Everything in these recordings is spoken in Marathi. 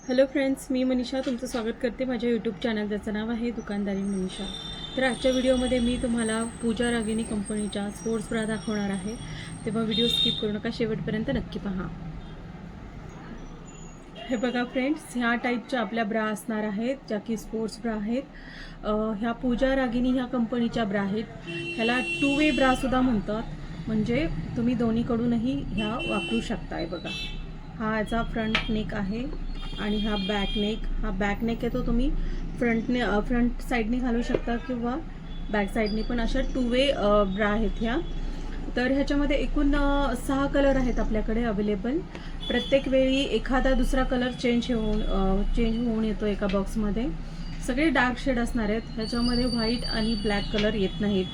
हॅलो फ्रेंड्स, मी मनीषा तुमचं स्वागत करते माझ्या यूट्यूब चॅनल ज्याचं नाव आहे दुकानदारी मनीषा। तर आजच्या व्हिडिओमध्ये मी तुम्हाला पूजा रागिनी कंपनीच्या स्पोर्ट्स ब्रा दाखवणार आहे, तेव्हा व्हिडिओ स्किप करू नका, शेवटपर्यंत नक्की पहा। हे बघा फ्रेंड्स, ह्या टाईपच्या आपल्या ब्रा असणार आहेत, ज्या की स्पोर्ट्स ब्रा आहेत। ह्या पूजा रागिनी ह्या कंपनीच्या ब्रा आहेत। ह्याला 2 वे ब्रा सुद्धा म्हणतात, म्हणजे तुम्ही दोन्हीकडूनही ह्या वापरू शकताय। बघा, हा याचा फ्रंट नेक आहे आणि हा बॅक नेक आहे, तो तुम्ही फ्रंट साईडने घालू शकता किंवा बॅक साईडने पण। अशा 2 वे ब्रा आहेत ह्या। तर ह्याच्यामध्ये एकूण 6 कलर आहेत आपल्याकडे अवेलेबल। प्रत्येक वेळी एखादा दुसरा कलर चेंज होऊन येतो एका बॉक्समध्ये। सगळे डार्क शेड असणार आहेत ह्याच्यामध्ये, व्हाईट आणि ब्लॅक कलर येत नाहीत।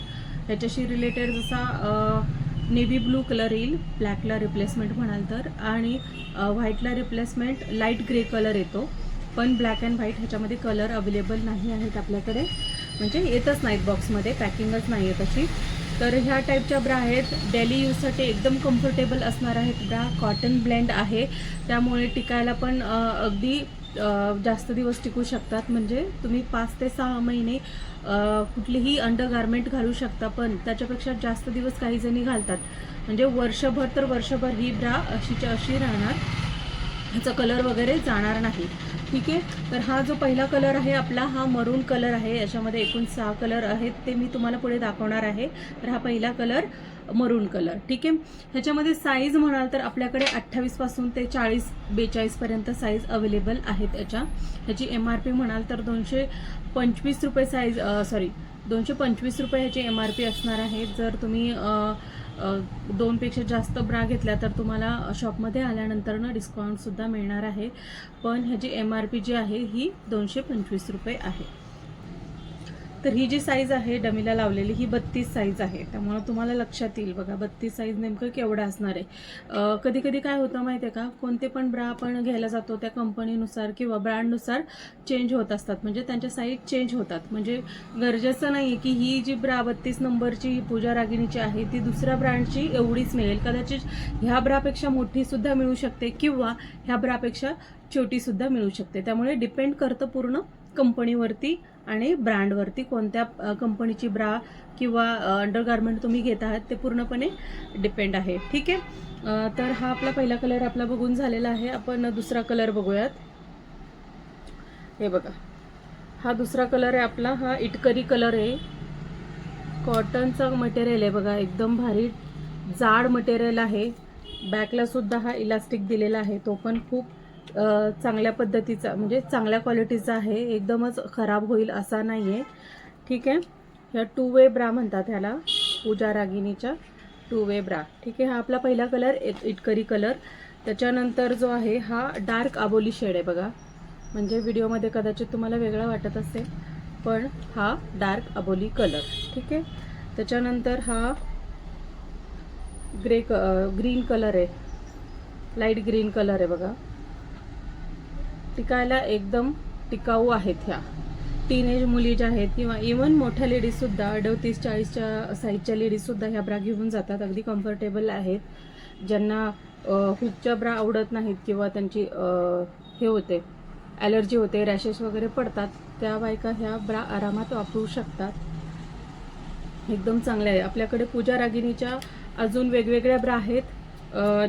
ह्याच्याशी रिलेटेड जसा नेव्ही ब्लू कलर येईल ब्लॅकला रिप्लेसमेंट म्हणाल तर, आणि व्हाईटला रिप्लेसमेंट लाईट ग्रे कलर येतो। पण ब्लॅक अँड व्हाईट ह्याच्यामध्ये कलर अवेलेबल नाही आहेत आपल्याकडे, म्हणजे येतच नाहीत बॉक्समध्ये, पॅकिंगच नाही आहे तशी। तर ह्या टाईपच्या ब्रा आहेत, डेली यूजसाठी एकदम कम्फर्टेबल असणार आहेत ब्रा। कॉटन ब्लेंड आहे, त्यामुळे टिकायला पण अगदी जास्त दिवस टिकू शकतात। म्हणजे तुम्ही 5 ते 6 महिने कुठलीही अंडरगारमेंट घालू शकता, पण त्याच्यापेक्षा जास्त दिवस काही जणी घालतात, म्हणजे वर्षभर तर वर्षभर ही ब्रा अशीच्या अशी राहणार, ह्याचा कलर वगैरे जाणार नाही। ठीक आहे, तर हा जो पहिला कलर आहे आपला, हा मरून कलर आहे। याच्यामध्ये एकूण 6 कलर आहेत, ते मी तुम्हाला पुढे दाखवणार आहे। तर हा पहिला कलर मरून कलर। ठीक आहे, ह्याच्यामध्ये साईज म्हणाल तर आपल्याकडे 28 पासून ते 40-42 पर्यंत साईज अवेलेबल आहेत ह्याची MRP म्हणाल तर 225 रुपये साईज, 225 रुपये ह्याची MRP असणार आहे। जर तुम्ही 2 पेक्षा जास्त ब्रा घेतल्या तर तुम्हाला शॉपमध्ये आल्यानंतर डिस्काउंटसुद्धा मिळणार आहे, पण ह्याची MRP जी आहे ही 225 रुपये आहे। तर ही जी साईज आहे डमीला लावलेली, ही 32 साईज आहे, त्यामुळे तुम्हाला लक्षात येईल बघा 32 साईज नेमकं केवढं असणार आहे। कधी कधी काय होतं माहिती आहे का, कोणते पण ब्रा आपण घ्यायला जातो त्या कंपनीनुसार किंवा ब्रँडनुसार चेंज होत असतात, म्हणजे त्यांच्या साईज चेंज होतात। म्हणजे गरजेचं नाही की ही जी ब्रा 32 नंबरची पूजा रागिनीची आहे ती दुसऱ्या ब्रँडची एवढीच मिळेल, कदाचित ह्या ब्रापेक्षा मोठी सुद्धा मिळू शकते किंवा ह्या ब्रापेक्षा छोटी सुद्धा मिळू शकते। त्यामुळे डिपेंड करतं पूर्ण कंपनीवरती आणि ब्रँडवरती, कोणत्या कंपनीची ब्रा किंवा अंडरगारमेंट तुम्ही घेत आहात ते पूर्णपणे डिपेंड आहे। ठीक आहे, तर हा आपला पहिला कलर आपला बघून झालेला आहे। आपण दुसरा कलर बघूयात। हे बघा, हा दुसरा कलर आहे आपला, हा इटकरी कलर आहे। कॉटनचा मटेरियल आहे बघा, एकदम भारी जाड मटेरियल आहे। बॅकला सुद्धा हा इलास्टिक दिलेला आहे, तो पण खूप चांगल्या पद्धतीचा, म्हणजे चांगल्या क्वालिटीचा आहे, एकदमच खराब होईल असा नाही आहे। ठीक आहे, ह्या 2 वे ब्रा म्हणतात ह्याला, पूजा रागिनीच्या 2 वे ब्रा। ठीक आहे, हा आपला पहिला कलर इटकरी कलर। त्याच्यानंतर जो आहे हा डार्क आबोली शेड आहे बघा, म्हणजे व्हिडिओमध्ये कदाचित तुम्हाला वेगळा वाटत असेल, पण हा डार्क आबोली कलर। ठीक आहे, त्याच्यानंतर हा ग्रीन कलर आहे, लाईट ग्रीन कलर आहे बघा। टिकायला एकदम टिकाऊ आहेत ह्या। टीनेज मुली ज्या आहेत किंवा इवन मोठ्या लेडीजसुद्धा 38-40च्या साईजच्या लेडीजसुद्धा ह्या ब्रा घेऊन जातात, अगदी कम्फर्टेबल आहेत। ज्यांना हुकच्या ब्रा आवडत नाहीत किंवा त्यांची हे होते, ॲलर्जी होते, रॅशेस वगैरे पडतात, त्या बायका ह्या ब्रा आरामात वापरू शकतात, एकदम चांगल्या आहे। आपल्याकडे पूजा रागिनीच्या अजून वेगवेगळ्या ब्रा आहेत,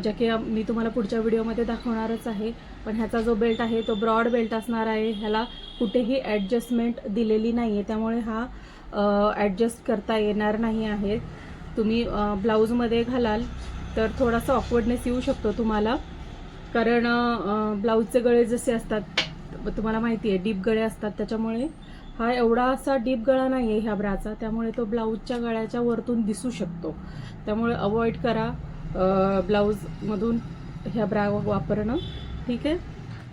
ज्या की मी तुम्हाला पुढच्या व्हिडिओमध्ये दाखवणारच आहे। पण ह्याचा जो बेल्ट आहे तो ब्रॉड बेल्ट असणार आहे, ह्याला कुठेही ॲडजस्टमेंट दिलेली नाही आहे, त्यामुळे हा ॲडजस्ट करता येणार नाही आहे। तुम्ही ब्लाऊजमध्ये घालाल तर थोडासा ऑकवर्डनेस येऊ शकतो तुम्हाला, कारण ब्लाऊजचे गळे जसे असतात तुम्हाला माहिती आहे, डीप गळे असतात, त्याच्यामुळे हा एवढा असा डीप गळा नाही आहे ह्या ब्राचा, त्यामुळे तो ब्लाऊजच्या गळ्याच्या वरतून दिसू शकतो, त्यामुळे अवॉइड करा ब्लाऊजमधून ह्या ब्रा वापरणं। ठीक आहे,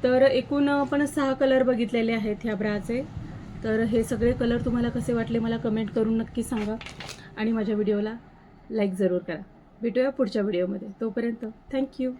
तर एकूण आपण 6 कलर बघितलेले आहेत ह्या ब्राचे। तर हे सगळे कलर तुम्हाला कसे वाटले मला कमेंट करून नक्की सांगा, आणि माझ्या व्हिडिओला लाईक जरूर करा। भेटूया पुढच्या व्हिडिओमध्ये, तोपर्यंत थँक्यू।